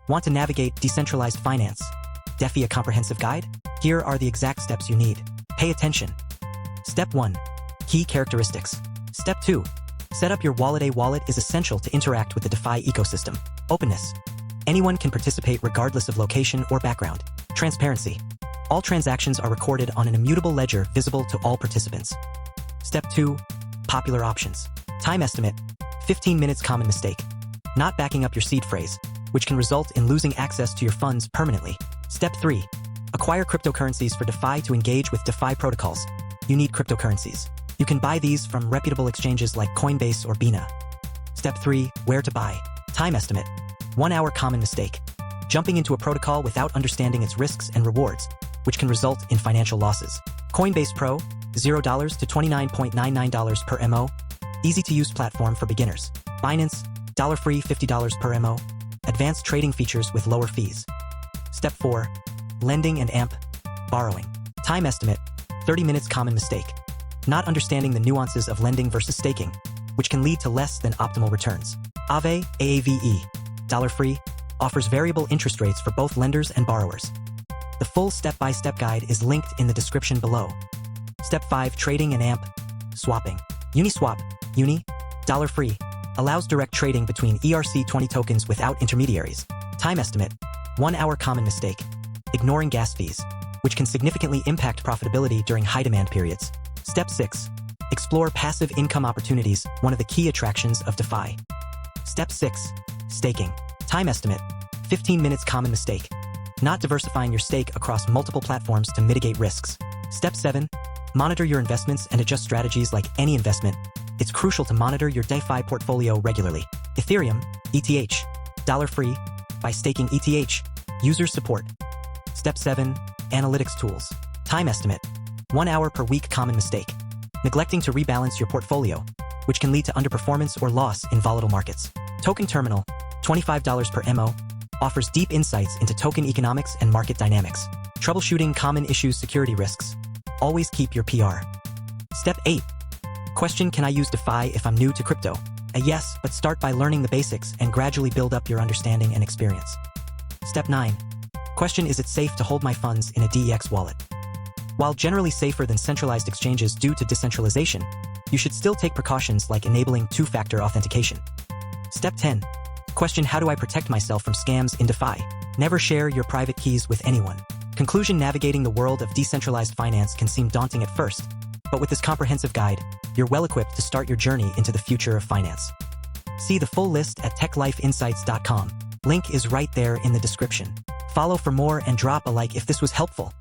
Want to navigate decentralized finance? DeFi a comprehensive guide? Here are the exact steps you need. Pay attention. Step 1. Key characteristics. Step 2. Set up your wallet. A wallet is essential to interact with the DeFi ecosystem. Openness. Anyone can participate regardless of location or background. Transparency. All transactions are recorded on an immutable ledger visible to all participants. Step 2. Popular options. Time estimate. 15 minutes. Common mistake. Not backing up your seed phrase, which can result in losing access to your funds permanently. Step 3. Acquire cryptocurrencies for DeFi. To engage with DeFi protocols, you need cryptocurrencies. You can buy these from reputable exchanges like Coinbase or Bina. Step 3. Where to buy. Time estimate. 1 hour. Common mistake. Jumping into a protocol without understanding its risks and rewards, which can result in financial losses. Coinbase Pro, $0 to $29.99 per MO. Easy-to-use platform for beginners. Binance, $free $50 per MO. Advanced trading features with lower fees. Step 4. Lending and AMP. Borrowing. Time estimate. 30 minutes. Common mistake. Not understanding the nuances of lending versus staking, which can lead to less than optimal returns. Aave, AAVE, $free, offers variable interest rates for both lenders and borrowers. The full step-by-step guide is linked in the description below. Step 5. Trading and AMP. Swapping. Uniswap, Uni, $free, allows direct trading between ERC20 tokens without intermediaries. Time estimate. 1 hour. Common mistake. Ignoring gas fees, which can significantly impact profitability during high-demand periods. Step 6. Explore passive income opportunities, one of the key attractions of DeFi. Step 6. Staking. Time estimate. 15 minutes. Common mistake. Not diversifying your stake across multiple platforms to mitigate risks. Step 7. Monitor your investments and adjust strategies. Like any investment, it's crucial to monitor your DeFi portfolio regularly. Ethereum, ETH, $free, by staking ETH, user support. Step 7. Analytics tools. Time estimate. 1 hour per week. Common mistake. Neglecting to rebalance your portfolio, which can lead to underperformance or loss in volatile markets. Token Terminal, $25 per MO, offers deep insights into token economics and market dynamics. Troubleshooting common issues. Security risks. Always keep your PR. Step 8. Question: can I use DeFi if I'm new to crypto? A yes, but start by learning the basics and gradually build up your understanding and experience. Step 9. Question: is it safe to hold my funds in a DEX wallet? While generally safer than centralized exchanges due to decentralization, you should still take precautions like enabling two-factor authentication. Step 10. Question: how do I protect myself from scams in DeFi? Never share your private keys with anyone. Conclusion: navigating the world of decentralized finance can seem daunting at first, but with this comprehensive guide, you're well-equipped to start your journey into the future of finance. See the full list at techlifeinsights.com. Link is right there in the description. Follow for more and drop a like if this was helpful.